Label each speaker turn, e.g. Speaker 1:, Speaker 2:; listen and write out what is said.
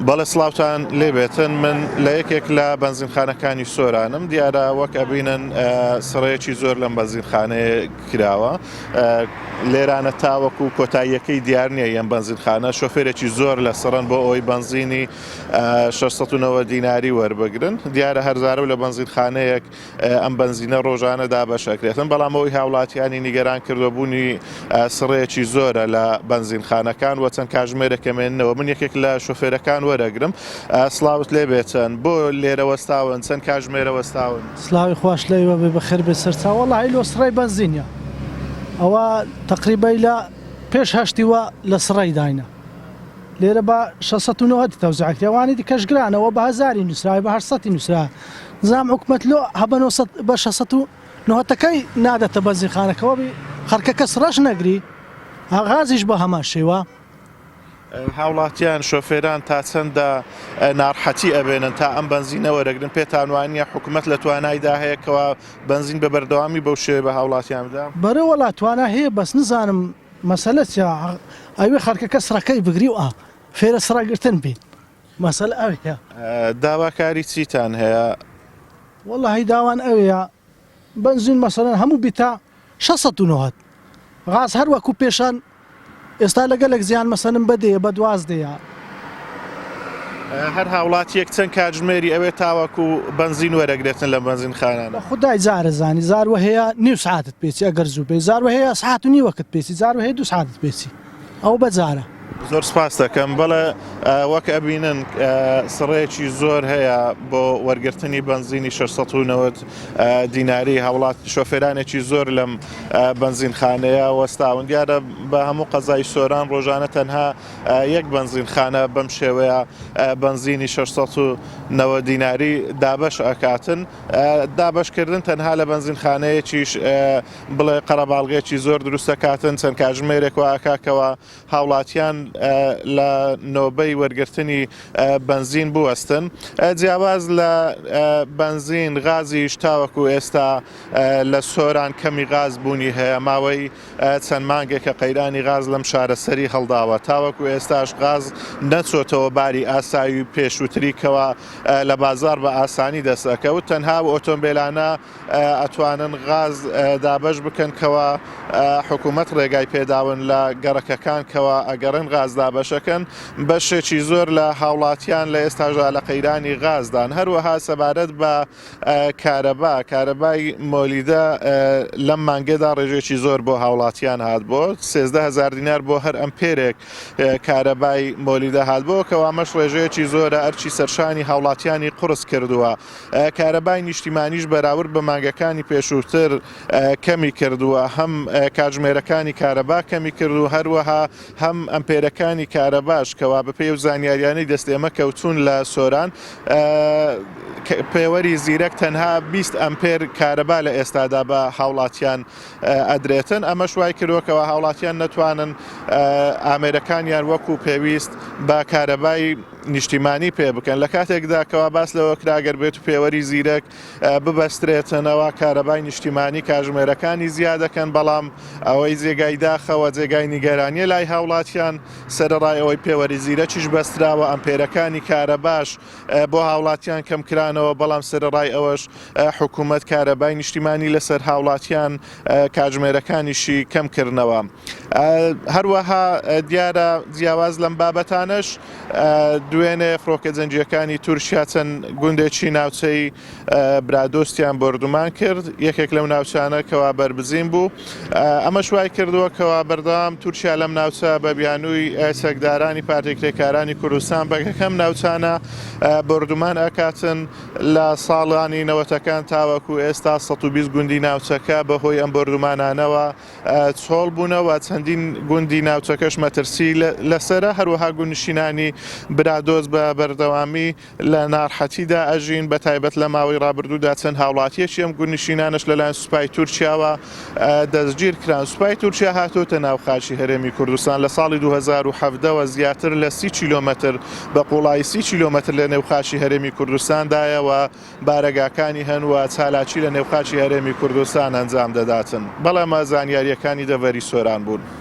Speaker 1: بەڵێ سڵاوتان لێبێتن من لە یەکێک لە بەنزینخانەکانی سۆرانم دیارە وەک ئەبینن سڕەیەکی زۆر لەم بەنزینخانەیە کراوە لێرانە تاوەکو کۆتاییەکەی دیار نییە یەم بەنزینخانە شۆفێرێکی زۆر لە سڕن بۆ ئەوی بەنزینی 690 دیناری وەربگرن دیارە هەرزارە لە بەنزینخانەیەک ئەم بەنزینە ڕۆژانە دابەشەکرێتن بەڵام ئەوی هاوڵاتیانی نیگەران کردوبوونی سڕەیەکی زۆرە لە بەنزینخانەکان وە چەند کاژمێرەکەمێنەوە من یەکێک لە شۆفێرەکان وەرەگرم سڵاوت لێ بێتن بۆ لێرە وەستاون چەند کاژمێرە وەستاون
Speaker 2: سلاوی خوش لێوە بێ بەخێر بێ سەرچاو وەڵی لۆ سڕای بەنزینە ئەوە تقریبای لە پێش هەشتیوە لە سڕای داینە لێرە بە 690 تەوزیعکرێوانی دیکەش گرانەوە بە هەزاری نووسراوی بە 800 نووسرا نظام حکومەت لۆ هەبە بە 690ەکەی نادەتە بەنزینخانەکەەوە خەرکەکە سڕەش نەگری ئاغازیش بە هەمان شێوە
Speaker 1: هاوڵاتیان شۆفێران تا چەندە ناڕحەتی ئەبێنن تا ئەم بەنزینە وەرەگرن پێتان وانە حکومەت لە توانایدا هەیەکەوە بەنزین بە بەردەوامی بەو شێوە بە هاوڵاتیاندا
Speaker 2: بەرەوە لا توانە هەیە بەس نزانم مەسەلە ئەوێ خەرکەکە سڕەکەی بگری و فێرە سڕاگرتن بین مەسەل ئەوەیە
Speaker 1: داواکاری چیتان هەیە
Speaker 2: وەڵی داوان ئەوەیە بەنزین مەسەلەن هەموو بیتا 690 غاز هەر وەکو پێشان ئێستا لەگەلێک زیان مەسەنم بەدەیە بە دوازدەیە
Speaker 1: هەر هاوڵاتیەک چەند کاتژمێری ئەوێ تاوەکو بەنزین وەرەگرێتن لە بەنزینخانانە
Speaker 2: خدای جارە زانی زاروە هەیە نیو سعاتت پێچی ئەگەر زوو پێی زاروە هەیە ساعت و نیوەکت پێچی زاروە هەیە 2 ساعتت پێچی ئەو بەجارە
Speaker 1: زۆر سپاس دەکەم بەڵێ وەک ئەبینن سڕەیەکی زۆر هەیە بۆ وەرگرتنی بەنزینی 690 دیناری هاوڵات شۆفێرانێکی زۆر لەم بەنزینخانەیە وەستاون دیارە بە هەموو قەزای سۆران ڕۆژانە تەنها یەک بەنزینخانە بەم شێوەیە بەنزینی 690 دیناری دابەش ئەکاتن دابەشکردن تەنها لە بەنزینخانەیەکیش بڵێ قەرەباڵغێکی زۆر دروستەکاتن چەند کاتژمێرێک ئاکاکەوە هاوڵاتیان لە نۆبەی وەرگرتنی بەنزین بوەستن جیاواز لە بەنزین غازیش تاوەکو ئێستا لە سۆران کەمی غاز بوونی هەیە ماوەی چەند مانگێکە قەیرانی غاز لەم شارەسەری هەڵداوە تاوەکو ئێستاش غاز نەچۆتەوە باری ئاسایی پێشووتریکەوە لە بازار بە ئاسانی دەستەکەوت تەنها ئۆتۆمبیلانە ئەتوانن غاز دابەش بکەن کەوە حکوومەت ڕێگای پێداون لە گەڕەکەکان کەوە ئەگەڕن غازدا بەشەکەن بەشێکی زۆر لە هاوڵاتیان لە ئێستاژا لە قەیرانی غازدان هەروەها سەبارەت بە کارەبای مۆلیدە لەم مانگێدا ڕێژێکی زۆر بۆ هاوڵاتیان هات بۆ 13,000 دینار بۆ هەر ئەمپێرێک کارەبای مۆلیدە هات بۆ کەوامەش ڕێژەیەکی زۆرە ئەرچی سەرشانی هاوڵاتیانی قورس کردووە کارەبای نیشتیمانیش بەراورد بە مانگەکانی پێشووتر کەمی کردووە هەم کاتژمێرەکانی کارەبا کەمی کردو هەروەها هەم ئەمپێرەکانی کارەباش کەوا بە پێی و زانیاریانەی دەستێمە کەوتون لە سۆران پێوەری زیرەک تەنها 20 ئەمپێر کارەبا لە ئێستادا بە هاوڵاتیان ئەدرێتن ئەمە شوای کردوەکەوە هاوڵاتیان نەتوانن ئامێرەکانیان وەکو پێویست بە کارەبای نیشتیمانی پێ بکەن لە کاتێکدا کەوا باس لەوە کراگەر بێت و پێوەری زیرەک ببەسترێتنەوە کارەبای نیشتیمانی کاژمێرەکانی زیادەکەن بەڵام ئەوەی جێگای داخەوە جێگای نیگەرانیە لای هاوڵاتیان سەرڕای ئەوەی پێوەری زیرەکیش بەستراوە ئەمپێرەکانی کارەباش بۆ هاوڵاتیان کەمکرانەوە بەڵام سەرڕای ئەوەش حکوومەت کارەبای نیشتیمانی لەسەر هاوڵاتیان کاتژمێرەکانیشی کەمکردنەوە هەروەها دیارە جیاواز لەم بابەتانەش دوێنێ فڕۆکە جەنگیەکانی تورکیا چەند گوندێکی ناوچەی برادۆستیان بردومان کرد یەکێک لەم ناوچانە کەوا بەربزین بوو ئەمە شوای کردووە کەوا بەردەوام تورکیا لەم ناوچە بە بیانووی سەگدارانی پارتێکرێکارانی کوردستان بەکەم ناوچانە بردومان ئەکاتن لە ساڵانی نەوەتەکان تاوەکو ئێستا 120 گوندی ناوچەکە بەهۆی ئەم بردومانانەوە چۆڵ بوونەوە چەندین گوندی ناوچەکەش مەترسی لەسرە هەروەها گوندنشینانی برادۆز بە بەردەوامی لە ناڕحەتیدا ئەژین بە تایبەت لە ماوەی ڕابردوودا چەند هاوڵاتیەکی ئەم گوندنشینانش لەلایەن سوپای تورکیاوە دەستگیر کران سوپای تورکیا هاتۆتە ناو خاچی هەرێمی کوردستان لە ساڵی 2017ەوە زیاتر لە 30 کیلۆمەتر بە قوڵایی 30 کیلۆمەتر لە نێوخاچی هەرێمی کوردستاندایەوە بارەگاکانی هەنوە چالاکی لە نێوخاچی هەرێمی کوردستان ئەنجام دەداتن بەڵام زانیاریەکانی دەڤەری سۆران بوون.